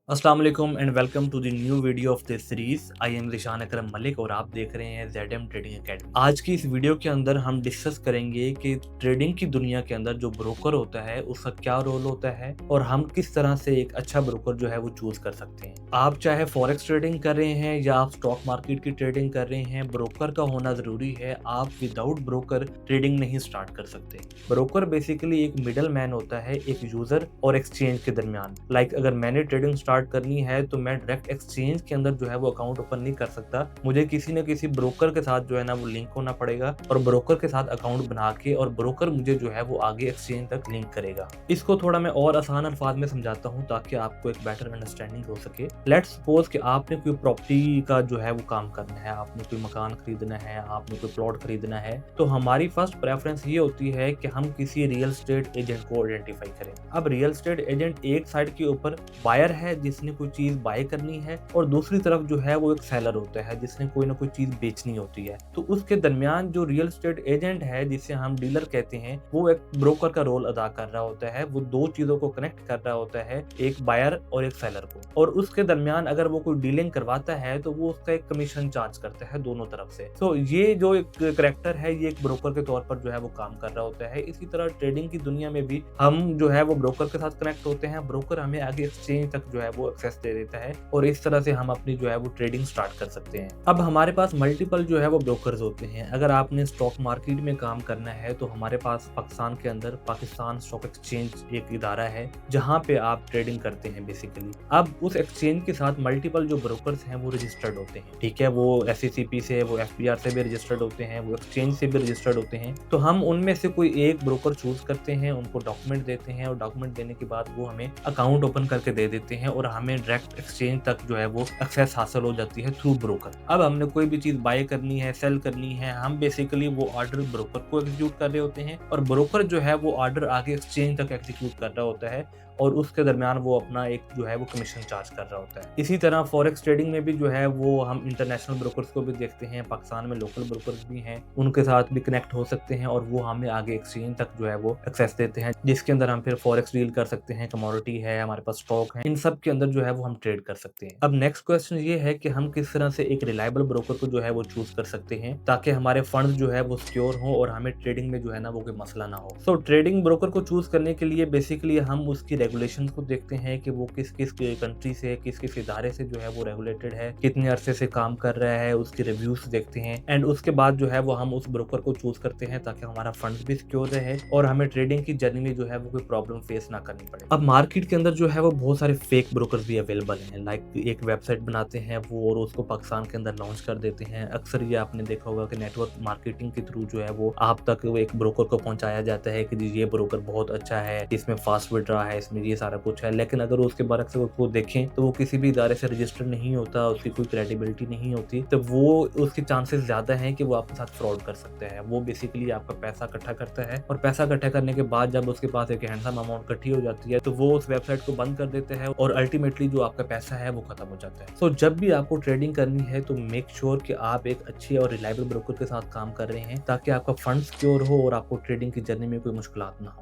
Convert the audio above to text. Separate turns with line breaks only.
अस्सलाम वालेकुम and welcome to the new video of this series. I am Zeeshan Akram Malik और आप देख रहे हैं ZM ट्रेडिंग एकेडमी। आज की इस वीडियो के अंदर हम डिस्कस करेंगे कि ट्रेडिंग की दुनिया के अंदर जो ब्रोकर होता है उसका क्या रोल होता है और हम किस तरह से एक अच्छा ब्रोकर जो है वो चूज कर सकते हैं। आप चाहे फॉरेक्स ट्रेडिंग कर रहे हैं या आप स्टॉक मार्केट की ट्रेडिंग कर रहे हैं, ब्रोकर का होना जरूरी है। आप विदाउट ब्रोकर ट्रेडिंग नहीं स्टार्ट कर सकते। ब्रोकर बेसिकली एक मिडल मैन होता है एक यूजर और एक्सचेंज के दरमियान। अगर मैंने ट्रेडिंग स्टार्ट करनी है तो मैं डायरेक्ट एक्सचेंज के अंदर जो है वो अकाउंट ओपन नहीं कर सकता। मुझे किसी न किसी ब्रोकर के साथ जो है ना वो लिंक होना पड़ेगा और ब्रोकर के साथ अकाउंट बना के और ब्रोकर मुझे जो है वो आगे एक्सचेंज तक लिंक करेगा। इसको थोड़ा मैं और आसान अल्फाज में समझाता हूँ ताकि आपको एक बेटर अंडरस्टैंडिंग हो सके। लेट्स सपोज कि आपने कोई प्रॉपर्टी का जो है वो काम करना है, आपने कोई मकान खरीदना है, आपने कोई प्लॉट खरीदना है, तो हमारी फर्स्ट प्रेफरेंस ये होती है कि हम किसी रियल एस्टेट एजेंट को आइडेंटिफाई करें। अब रियल एस्टेट एजेंट एक साइड के ऊपर बायर है जिसने कोई चीज बाय करनी है और दूसरी तरफ जो है वो एक सेलर होता है जिसने कोई ना कोई चीज बेचनी होती है। तो उसके दरमियान जो रियल एस्टेट एजेंट है जिसे हम डीलर कहते हैं वो एक ब्रोकर का रोल अदा कर रहा होता है। वो दो चीजों को कनेक्ट कर रहा होता है, एक बायर और एक सेलर को, और उसके दरमियान अगर वो कोई डीलिंग करवाता है तो वो उसका एक कमीशन चार्ज करता है दोनों तरफ से। तो ये जो एक करेक्टर है ये एक ब्रोकर के तौर पर जो है वो काम कर रहा होता है। इसी तरह ट्रेडिंग की दुनिया में भी हम जो है वो ब्रोकर के साथ कनेक्ट होते हैं। ब्रोकर हमें आगे एक्सचेंज तक जो है वो एक्सेस दे देता है और इस तरह से हम अपनी जो है वो ट्रेडिंग स्टार्ट कर सकते हैं। अब हमारे पास मल्टीपल जो है वो ब्रोकर्स होते हैं। अगर आपने स्टॉक मार्केट में काम करना है तो हमारे पास पाकिस्तान के अंदर पाकिस्तान स्टॉक एक्सचेंज एक इदारा है जहां पे आप ट्रेडिंग करते हैं बेसिकली। अब उस एक्सचेंज के साथ मल्टीपल जो ब्रोकर्स हैं वो रजिस्टर्ड होते हैं, ठीक है। वो SECP से, वो FBR से भी रजिस्टर्ड होते हैं, वो एक्सचेंज से भी रजिस्टर्ड होते हैं। तो हम उनमें से कोई एक ब्रोकर चूज करते हैं, उनको डॉक्यूमेंट देते हैं और डॉक्यूमेंट देने के बाद वो हमें अकाउंट ओपन करके दे देते हैं और हमें डायरेक्ट एक्सचेंज तक जो है वो एक्सेस हासिल हो जाती है थ्रू ब्रोकर। अब हमने कोई भी चीज बाय करनी है, सेल करनी है, हम बेसिकली वो ऑर्डर ब्रोकर को एग्जीक्यूट कर रहे होते हैं और ब्रोकर जो है वो ऑर्डर आगे एक्सचेंज तक एग्जीक्यूट कर रहा होता है और उसके दरमियान वो अपना एक जो है वो कमीशन चार्ज कर रहा होता है। इसी तरह फॉरेक्स ट्रेडिंग में भी जो है वो हम इंटरनेशनल ब्रोकर्स को भी देखते हैं। पाकिस्तान में लोकल ब्रोकर्स भी हैं, उनके साथ भी कनेक्ट हो सकते हैं और वो हमें आगे एक्सचेंज तक जो है वो एक्सेस देते हैं जिसके अंदर हम फिर फॉरेक्स डील कर सकते हैं, कमोडिटी है, हमारे पास स्टॉक है, इन सब के अंदर जो है वो हम ट्रेड कर सकते हैं। अब नेक्स्ट क्वेश्चन ये है कि हम किस तरह से एक रिलायबल ब्रोकर को जो है वो चूज कर सकते हैं ताकि हमारे फंड जो है वो सिक्योर हो और हमें ट्रेडिंग में जो है ना वो कोई मसला ना हो। सो ट्रेडिंग ब्रोकर को चूज करने के लिए बेसिकली हम उसकी रेगुलेशन को देखते हैं कि वो किस किस कंट्री से, किस किस इदारे से जो है वो रेगुलेटेड है, कितने अरसे से काम कर रहा है, उसकी रिव्यूज देखते हैं एंड उसके बाद जो है वो हम उस ब्रोकर को चूज करते हैं ताकि हमारा फंड भी सिक्योर रहे और हमें ट्रेडिंग की जर्नी में जो है वो कोई प्रॉब्लम फेस ना करनी पड़े। अब मार्केट के अंदर जो है वो बहुत सारे फेक ब्रोकर्स भी अवेलेबल हैं। एक वेबसाइट बनाते हैं वो और उसको पाकिस्तान के अंदर लॉन्च कर देते हैं। अक्सर ये आपने देखा होगा कि नेटवर्क मार्केटिंग के थ्रू जो है वो आप तक वो एक ब्रोकर को पहुंचाया जाता है कि जी ये ब्रोकर बहुत अच्छा है, इसमें फास्ट विड्रॉ है, इसमें ये सारा कुछ है। लेकिन अगर उसके बारे से उसको देखें तो वो किसी भी इदारे से रजिस्टर्ड नहीं होता, उसकी कोई क्रेडिबिलिटी नहीं होती, तो वो उसके चांसेस ज्यादा हैं कि वो आपके साथ फ्रॉड कर सकते हैं। वो बेसिकली आपका पैसा इकट्ठा करता है और पैसा इकट्ठा करने के बाद जब उसके पास एक हैंडसम अमाउंट इकट्ठी हो जाती है तो वो उस वेबसाइट को बंद कर देते हैं और अल्टीमेटली जो आपका पैसा है वो खत्म हो जाता है। सो जब भी आपको ट्रेडिंग करनी है तो मेक श्योर कि आप एक अच्छे और रिलायबल ब्रोकर के साथ काम कर रहे हैं ताकि आपका फंड सिक्योर हो और आपको ट्रेडिंग की जर्नी में कोई मुश्किल ना हो।